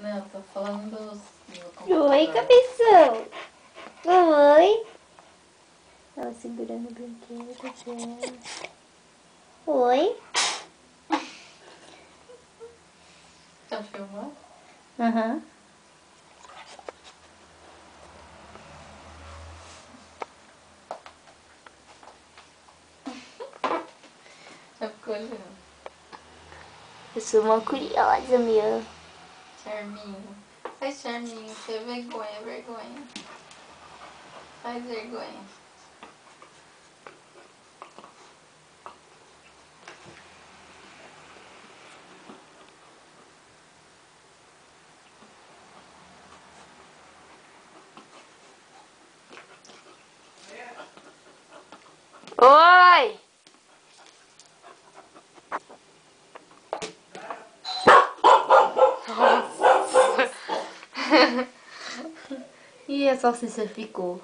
Não, tô falando do computador. Oi, cabeção. Oi. Ela segurando o brinquedo dela. Oi. Tá filmando? Aham. Já ficou olhando. Eu sou uma curiosa, meu. Charminho. Faz charminho, você é vergonha, vergonha. Faz vergonha. Oi. Nossa. E a salsicha ficou.